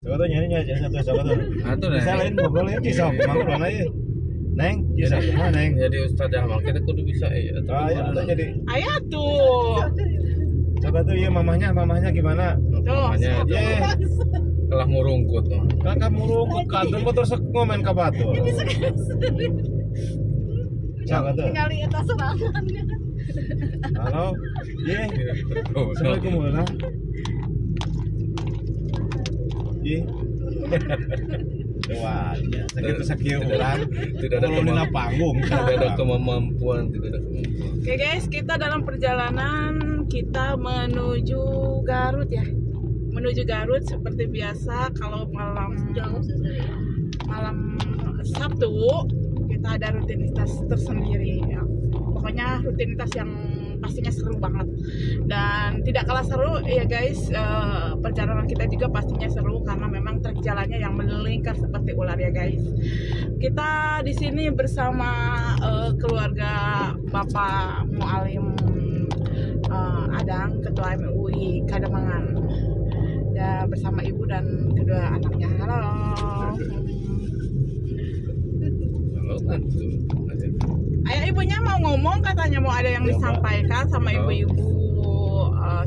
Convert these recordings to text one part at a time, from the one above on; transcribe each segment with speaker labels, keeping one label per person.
Speaker 1: Coba tuh nyari satu coba tuh.
Speaker 2: Atuh
Speaker 1: Bisa lain ngobrolin kisah ngobrol aja. Neng, kisah kumaha Neng?
Speaker 2: Jadi Ustaz Ahmad kita kudu bisa ya.
Speaker 1: Ayo tuh jadi.
Speaker 3: Ayo tuh.
Speaker 1: Coba tuh iya mamahnya gimana?
Speaker 2: Mamahnya telah murungkut.
Speaker 1: Kakak murungkut kantun motor ngomen ka batur. Coba tuh.
Speaker 4: Tinggali eta serangannya.
Speaker 1: Halo. Ye. Assalamualaikum warahmatullahi. Ye. Wah, ya, sakit orang.
Speaker 2: Tidak ada
Speaker 1: panggung.
Speaker 2: Tidak ada kemampuan.
Speaker 3: Oke guys, kita dalam perjalanan kita menuju Garut ya. Menuju Garut seperti biasa kalau malam Sabtu kita ada rutinitas tersendiri ya. Pokoknya rutinitas yang pastinya seru banget dan tidak kalah seru ya guys. Perjalanan kita juga pastinya seru karena memang trek jalannya yang melingkar seperti ular ya guys. Kita di sini bersama keluarga Bapak Mualim Adang, Ketua MUI Kademangan, dan bersama ibu dan kedua anaknya. Halo.
Speaker 2: Halo kan.
Speaker 3: Ayah ibunya mau ngomong, katanya mau ada yang disampaikan sama ibu-ibu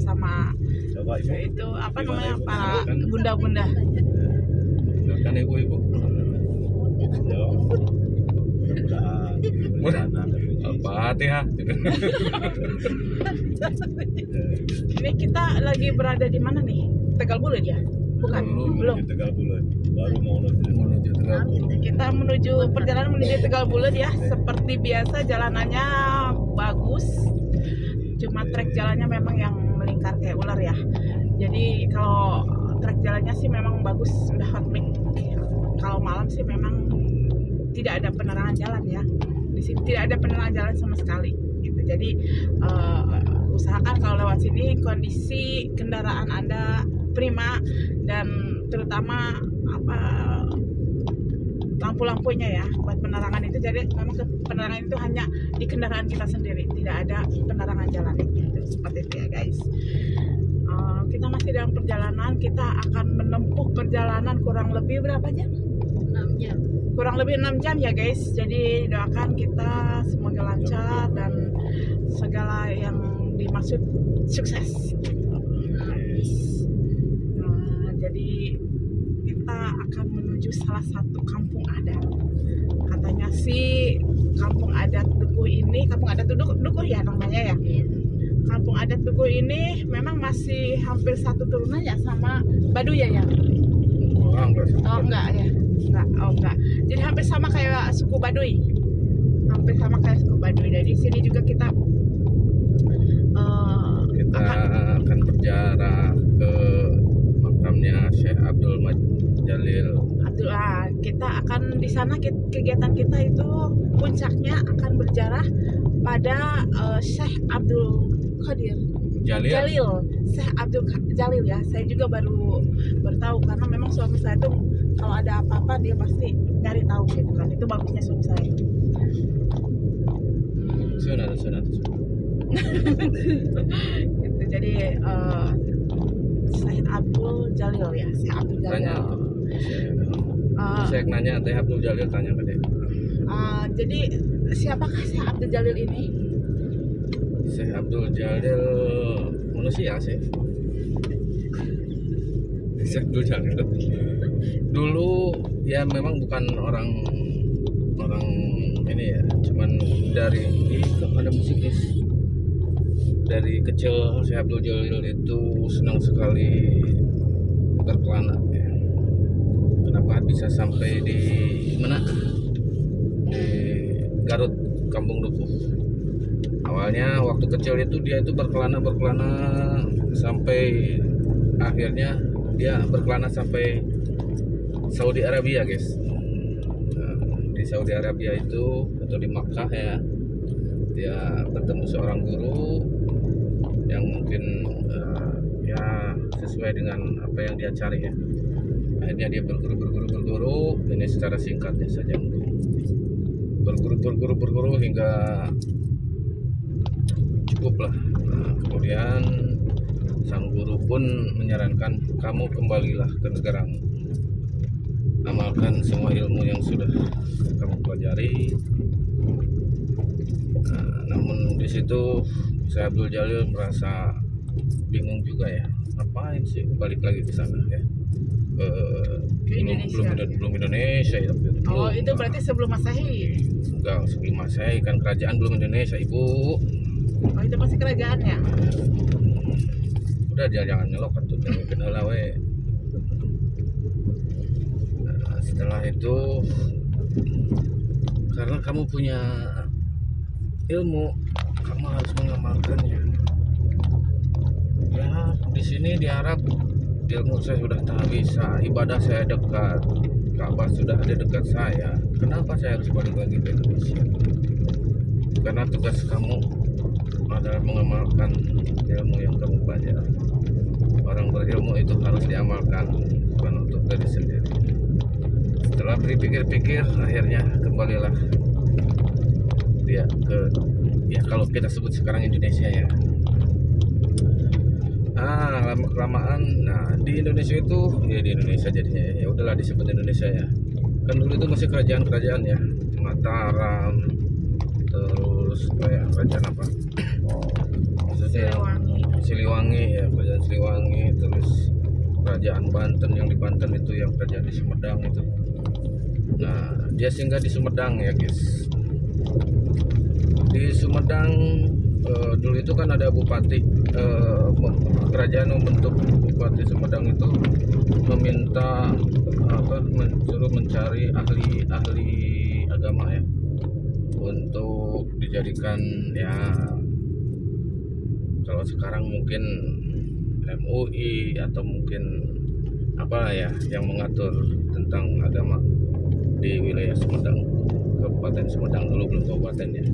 Speaker 3: sama
Speaker 1: Coba ibu.
Speaker 3: itu apa namanya para bunda-bunda.
Speaker 2: Kan ibu-ibu. Al-Fatihah.
Speaker 3: Ini kita lagi berada di mana nih? Tegal Bulut ya? Bukan, belum.
Speaker 1: Tegal Bulut. Baru mau
Speaker 2: Menuju Tegal Bulut.
Speaker 3: Kita menuju perjalanan menuju Tegal Bulut ya. Seperti biasa jalanannya bagus. Cuma trek jalannya memang yang melingkar kayak ular ya. Jadi kalau trek jalannya sih memang bagus, udah hot mix. Kalau malam sih memang tidak ada penerangan jalan ya. Di sini tidak ada penerangan jalan sama sekali gitu. Jadi usahakan kalau lewat sini kondisi kendaraan Anda prima dan terutama lampu-lampunya ya buat penerangan itu. Jadi memang penerangan itu hanya di kendaraan kita sendiri, tidak ada penerangan jalan gitu. Seperti itu ya guys. Kita masih dalam perjalanan, kita akan menempuh perjalanan kurang lebih berapa jam?
Speaker 4: 6 jam.
Speaker 3: Kurang lebih 6 jam ya guys. Jadi doakan kita semoga lancar dan segala yang dimaksud sukses. Nah, jadi kita akan menuju salah satu kampung adat. Katanya sih kampung adat Dukuh ini, kampung adat Dukuh ya namanya ya. Kampung adat Dukuh ini memang masih hampir satu turunan ya sama Baduy ya. Oh enggak ya. Enggak. Jadi hampir sama kayak suku Baduy. Hampir sama kayak suku Baduy. Dari sini juga kita
Speaker 2: akan berjarak ke makamnya Syekh Abdul Jalil.
Speaker 3: Kita akan di sana kegiatan kita itu puncaknya akan berjarah pada Syekh Abdul Qadir Jalil. Syekh Abdul Jalil ya. Saya juga baru tahu karena memang suami saya itu kalau ada apa-apa dia pasti nyari tahu gitu kan. Itu bagusnya suami saya.
Speaker 2: Sunat.
Speaker 3: Gitu. Jadi Syekh Abdul Jalil ya. Syekh Abdul Jalil.
Speaker 2: Tanya saya nanya Syekh Abdul Jalil, tanya ke dia.
Speaker 3: Jadi siapakah Syekh Abdul Jalil ini?
Speaker 2: Syekh Abdul Jalil manusia sih. Syekh Abdul Jalil dulu ya memang bukan orang ini ya, cuman dari ada musikis. Dari kecil Syekh Abdul Jalil itu senang sekali berkelana ya. Kenapa bisa sampai di mana? Di Garut, Kampung Dukuh. Awalnya waktu kecil itu dia itu berkelana sampai akhirnya dia berkelana sampai Saudi Arabia guys. Nah, di Saudi Arabia itu atau di Makkah ya, dia bertemu seorang guru yang mungkin ya sesuai dengan apa yang dia cari ya. Akhirnya dia berguru ini secara singkatnya saja, berguru hingga cukuplah. Nah, kemudian sang guru pun menyarankan kamu kembalilah ke negaramu. amalkan semua ilmu yang sudah kamu pelajari. Namun di situ saya Abdul Jalil merasa bingung juga ya, ngapain sih balik lagi ke sana ya, belum Indonesia ya.
Speaker 3: Oh, itu berarti sebelum Masehi.
Speaker 2: Enggak, sebelum Masehi kan, kerajaan belum Indonesia, Ibu.
Speaker 3: Oh, itu masih kerajaannya.
Speaker 2: Udah, dia jangan nyelok kan tuh, kenal we. Setelah itu, karena kamu punya ilmu, kamu harus mengamalkannya. Ya, di sini di Arab ilmu saya sudah tak bisa, ibadah saya dekat, Ka'bah sudah ada dekat saya. Kenapa saya harus balik lagi ke Indonesia? Karena tugas kamu adalah mengamalkan ilmu yang kamu pelajari. Orang berilmu itu harus diamalkan, bukan untuk diri sendiri. Setelah berpikir-pikir, akhirnya kembalilah dia ke, ya kalau kita sebut sekarang Indonesia ya. Lama-kelamaan, di Indonesia itu, ya di Indonesia jadinya ya udahlah disebut Indonesia ya. Kan dulu itu masih kerajaan-kerajaan ya, Mataram, terus kayak kerajaan apa? Maksudnya Siliwangi ya, kerajaan Siliwangi, terus kerajaan Banten, yang di Banten itu yang kerajaan di Sumedang itu. Nah, dia singgah di Sumedang ya guys. Di Sumedang dulu itu kan ada bupati, kerajaan membentuk bupati Sumedang itu meminta suruh mencari ahli agama ya untuk dijadikan ya, kalau sekarang mungkin MUI atau mungkin apa ya yang mengatur tentang agama di wilayah Sumedang, Kabupaten Sumedang. Dulu belum kabupaten ya,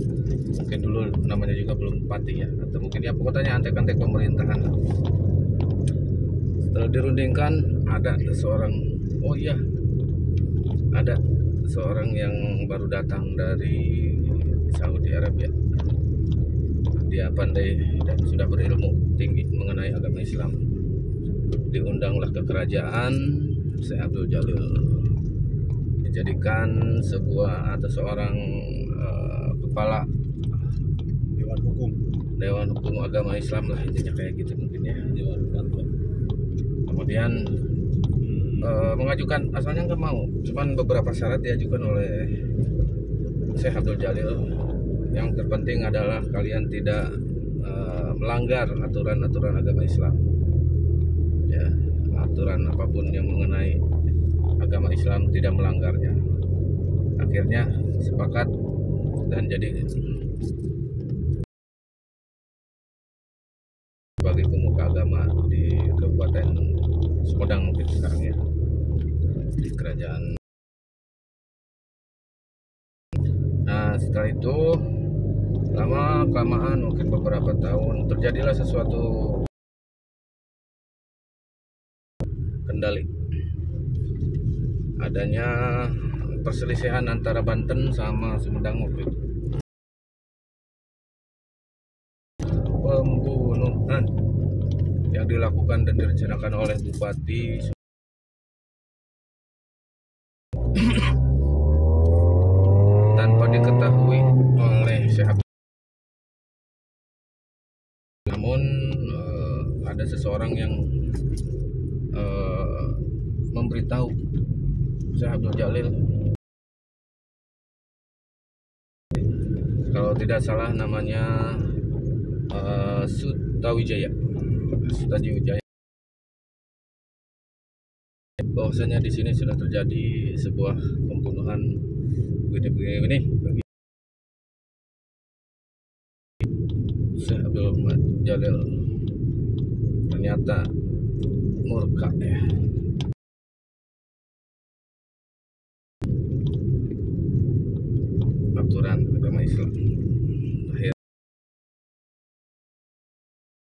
Speaker 2: mungkin dulu namanya juga belum bupati ya, atau mungkin ya pokoknya antek-antek pemerintahan. Setelah dirundingkan, ada seorang, oh iya, ada seorang yang baru datang dari Saudi Arabia. Dia pandai dan sudah berilmu tinggi mengenai agama Islam. Diundanglah ke kerajaan Syekh Abdul Jalil, dijadikan seorang kepala Dewan Hukum Agama Islam lah, intinya kayak gitu mungkin ya. Kemudian mengajukan, asalnya nggak mau, cuman beberapa syarat diajukan oleh Syekh Abdul Jalil. Yang terpenting adalah kalian tidak melanggar aturan-aturan agama Islam ya, aturan apapun yang mengenai agama Islam tidak melanggarnya. Akhirnya sepakat dan jadi sebagai pemuka agama di Kabupaten Sumedang mungkin sekarang ya, di kerajaan. Nah, setelah itu lama-kelamaan mungkin beberapa tahun terjadilah sesuatu kendali, adanya perselisihan antara Banten sama Sumedang waktu itu. Pembunuhan yang dilakukan dan direncanakan oleh Bupati tanpa diketahui oleh Syekh. Namun ada seseorang yang memberitahu Syekh Abdul Jalil, kalau tidak salah namanya Sutawijaya, bahwasanya di sini sudah terjadi sebuah pembunuhan begini bagi Syekh Abdul Jalil. Ternyata murka ya. Aturan agama Islam.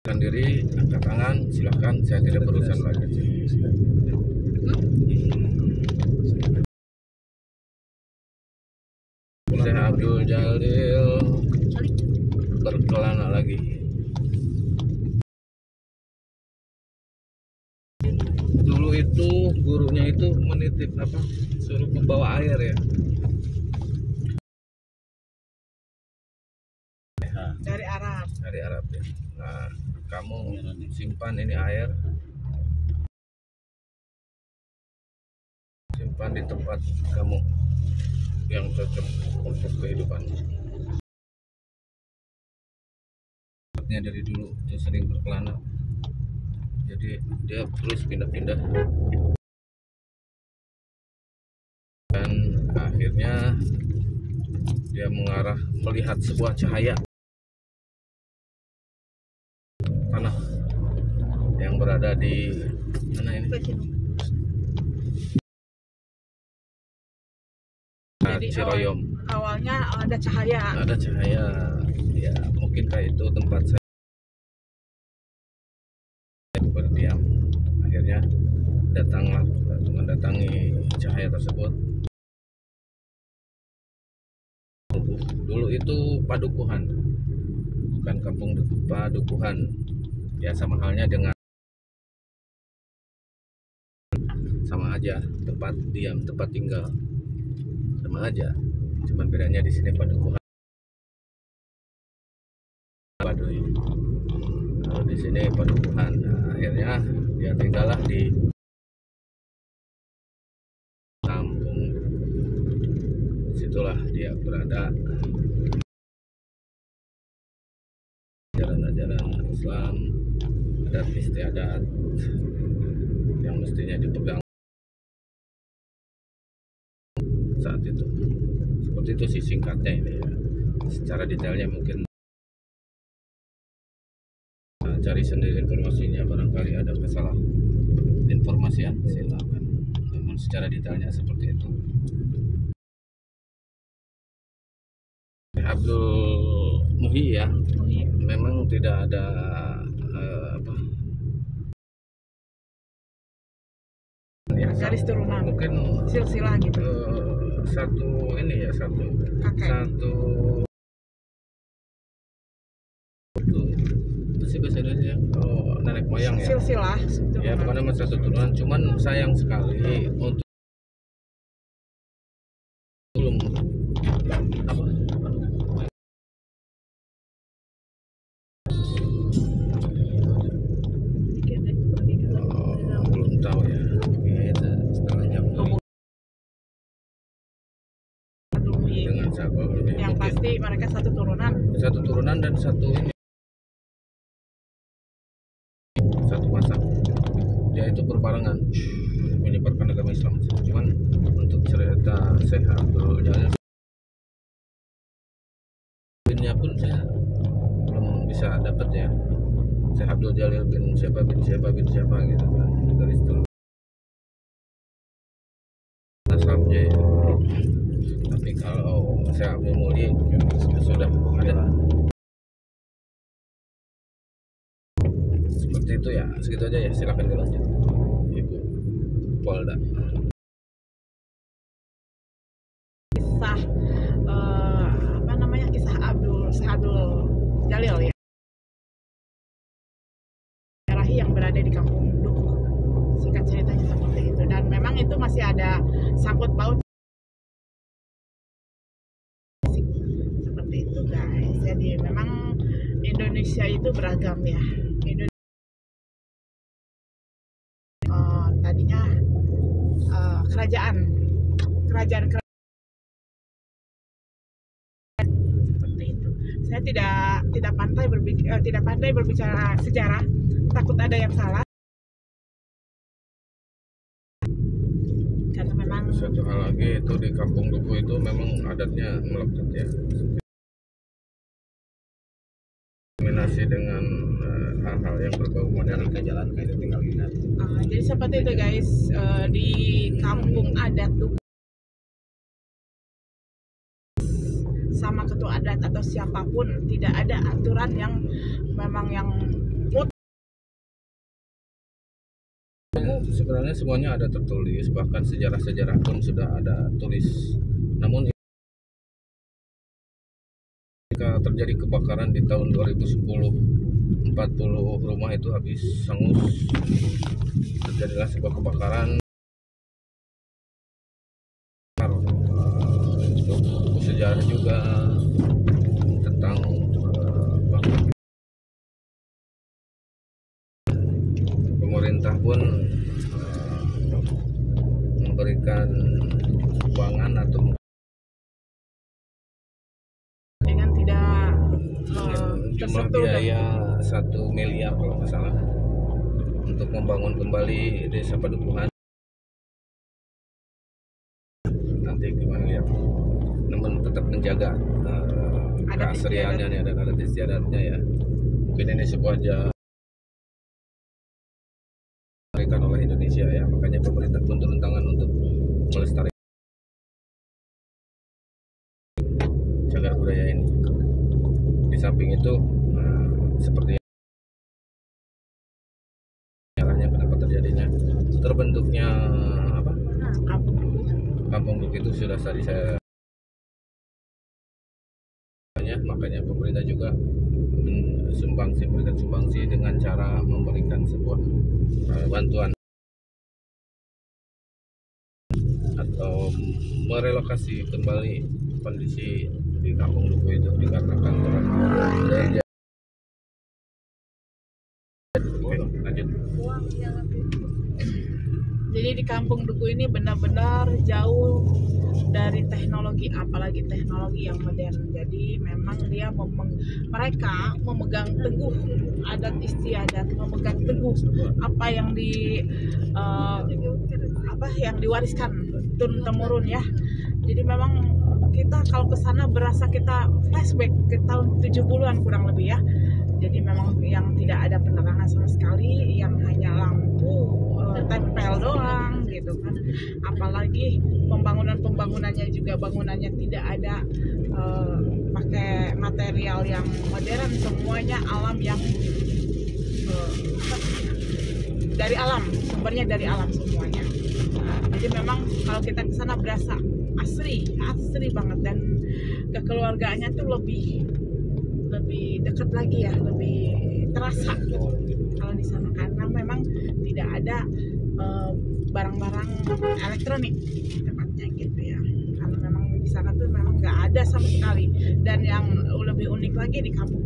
Speaker 2: Akhirnya diri, angkat tangan, silahkan, saya tidak berurusan lagi. Syekh Abdul Jalil berkelana lagi. Dulu itu gurunya itu menitip apa, suruh membawa air ya.
Speaker 3: Dari Arab.
Speaker 2: Dari Arab ya. Nah, kamu simpan ini air, simpan di tempat kamu yang cocok untuk kehidupan. Dari dulu dia sering berkelana, jadi dia terus pindah-pindah, dan akhirnya dia mengarah melihat sebuah cahaya tanah yang berada di mana ini?
Speaker 3: Jadi
Speaker 2: Ciroyom.
Speaker 3: Awalnya ada cahaya.
Speaker 2: Ada cahaya, ya mungkin kayak itu tempat saya berdiam. Akhirnya datanglah mendatangi cahaya tersebut. Dulu itu padukuhan, bukan kampung padukuhan. Ya sama halnya dengan, sama aja, tempat diam, tempat tinggal, sama aja. Cuman bedanya di sini padukuhan, Baduy. Kalau di sini padukuhan. Nah, akhirnya dia tinggallah di kampung. Disitulah dia berada. Ajaran-ajaran Islam, adat istiadat yang mestinya dipegang saat itu. Seperti itu sih singkatnya ini ya. Secara detailnya mungkin cari sendiri informasinya, barangkali ada kesalahan informasi ya, silakan. Namun secara detailnya seperti itu. Abdul Muhyi ya, memang tidak ada apa ya,
Speaker 3: Garis turunan.
Speaker 2: mungkin
Speaker 3: Silsilah gitu.
Speaker 2: satu ini ya, satu
Speaker 3: Kakek.
Speaker 2: itu sih bahasa Indonesia, nenek moyang ya.
Speaker 3: Silsilah.
Speaker 2: Ya bukan cuma satu turunan, cuman sayang sekali untuk belum apa, belum tahu ya. Kita setengah jam dengan siapa
Speaker 3: Yang pasti mereka satu turunan
Speaker 2: dan satu ini, satu masa. Dia itu berbarengan menyebarkan agama Islam. Cuman untuk cerita Syekh Abdul Jalil binnya pun saya belum bisa dapat ya. Syekh Abdul Jalil bin siapa gitu kan, garis turun nasabnya ya. Tapi kalau Syekh Abdul Muhyi sudah ada. Seperti itu ya, segitu aja ya, silakan dilanjut Ibu Polda.
Speaker 3: Kisah apa namanya, kisah Syekh Abdul Jalil ya, Rahi yang berada di kampung Dukuh. Singkat ceritanya seperti itu, dan memang itu masih ada sangkut paut seperti itu guys. Jadi memang Indonesia itu beragam ya. Tadinya kerajaan seperti itu. Saya tidak pandai berbicara sejarah, takut ada yang salah. Karena memang
Speaker 2: Satu hal lagi itu di kampung Dukuh itu memang adatnya melekat ya. Kombinasi dengan hal-hal yang berbau modern ke jalan kayak tinggal lihat.
Speaker 3: jadi seperti itu guys, di kampung adat Dukuh sama ketua adat atau siapapun tidak ada aturan yang memang yang
Speaker 2: sebenarnya semuanya ada tertulis, bahkan sejarah-sejarah pun sudah ada tulis. Namun ketika terjadi kebakaran di tahun 2010, 40 rumah itu habis hangus. Terjadilah sebuah kebakaran. Cukup sejarah juga tentang pemerintah pun memberikan sumbangan atau
Speaker 3: dengan tidak
Speaker 2: jumlah
Speaker 3: tersentuh
Speaker 2: biaya 1 miliar kalau nggak salah untuk membangun kembali desa Padukuhan. Nanti gimana lihat, namun tetap menjaga keasriannya nih, dan adat istiadatnya ya. Mungkin ini sebuah diberikan oleh Indonesia ya, makanya pemerintah pun turun tangan untuk melestarikan cagar budaya ini. Di samping itu seperti caranya kenapa terjadinya terbentuknya kampung Duku itu sudah tadi saya makanya pemerintah juga memberikan sumbangsi dengan cara memberikan sebuah bantuan atau merelokasi kembali kondisi di kampung Duku itu dikarenakan daya. Oke, lanjut.
Speaker 3: Jadi di kampung Duku ini benar-benar jauh dari teknologi, apalagi teknologi yang modern. Jadi memang dia mereka memegang teguh adat istiadat, memegang teguh apa yang yang diwariskan turun temurun ya. Jadi memang kita kalau ke sana berasa kita flashback ke tahun 70-an kurang lebih ya. Jadi memang yang tidak ada penerangan sama sekali, yang hanya lampu tempel doang gitu kan. Apalagi pembangunannya juga bangunannya tidak ada pakai material yang modern, semuanya alam yang dari alam, sumbernya dari alam semuanya. Jadi memang kalau kita ke sana berasa asri banget, dan kekeluargaannya tuh lebih dekat lagi ya, lebih terasa kalau di sana, karena memang tidak ada barang-barang elektronik tepatnya gitu ya, karena memang di sana tuh memang nggak ada sama sekali. Dan yang lebih unik lagi di kampung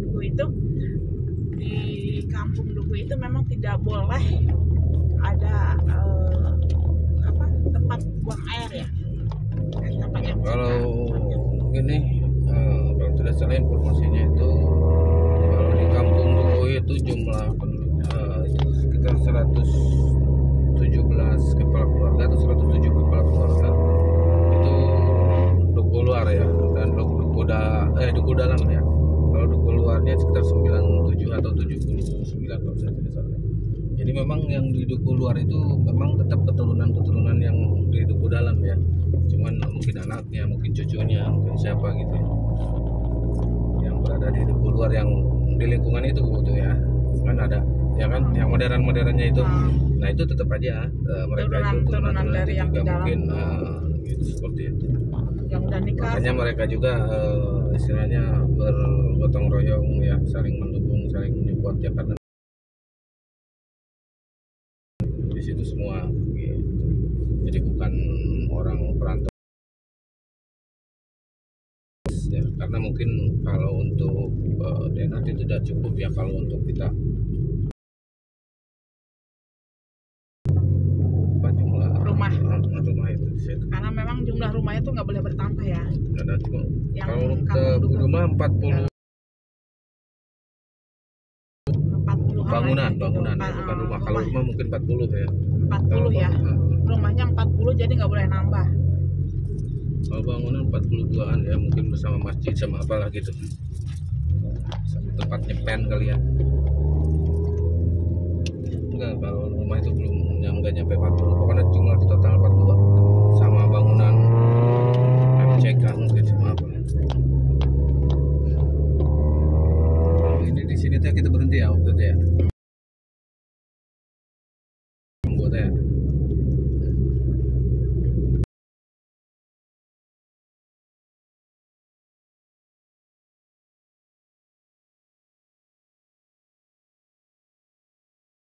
Speaker 3: Duku itu memang tidak boleh ada tempat buang air ya, tempatnya
Speaker 2: Kalau gini, kalau tidak salah informasinya itu kalau di kampung Duku itu jumlah itu sekitar 117 kepala keluarga atau 107 kepala keluarga itu duku luar ya, dan duku dalam ya. Kalau duku luarnya sekitar 97 atau 79 kalau saya tidak salah. Jadi memang yang di duku luar itu memang tetap keturunan yang di duku dalam ya. Cuman mungkin anaknya, mungkin cucunya, mungkin siapa gitu ya, yang berada di duku luar yang di lingkungan itu gitu ya. Kan ada ya kan yang modernnya itu. Nah itu tetap aja mereka itu turunan
Speaker 3: dari yang
Speaker 2: juga
Speaker 3: di dalam
Speaker 2: mungkin gitu, seperti itu.
Speaker 3: yang udah nikah.
Speaker 2: Makanya mereka juga istilahnya bergotong royong ya, saling mendukung, saling menyupport ya, karena di situ semua gitu. Jadi bukan orang perantau ya, karena mungkin kalau untuk DNA itu tidak cukup ya, kalau untuk kita jumlah rumah itu di situ.
Speaker 3: Karena memang jumlah rumahnya tuh nggak boleh bertambah ya.
Speaker 2: Ada cuma
Speaker 3: Yang
Speaker 2: kalau
Speaker 3: kampung
Speaker 2: ke rumah 40 bangunan
Speaker 3: gitu.
Speaker 2: ya, bukan rumah. Kalau rumah mungkin 40 ya.
Speaker 3: 40 ya. Rumahnya 40 jadi nggak boleh nambah.
Speaker 2: Kalau bangunan 42-an ya, mungkin bersama masjid sama apalah gitu. Satu tempat nyepen kali ya. Enggak, kalau rumah itu belum nggak nyampe 40. Pokoknya jumlah total 42 sama bangunan MCK mungkin sama apa. Ini di sini tuh kita berhenti ya waktu itu ya. Buat ya.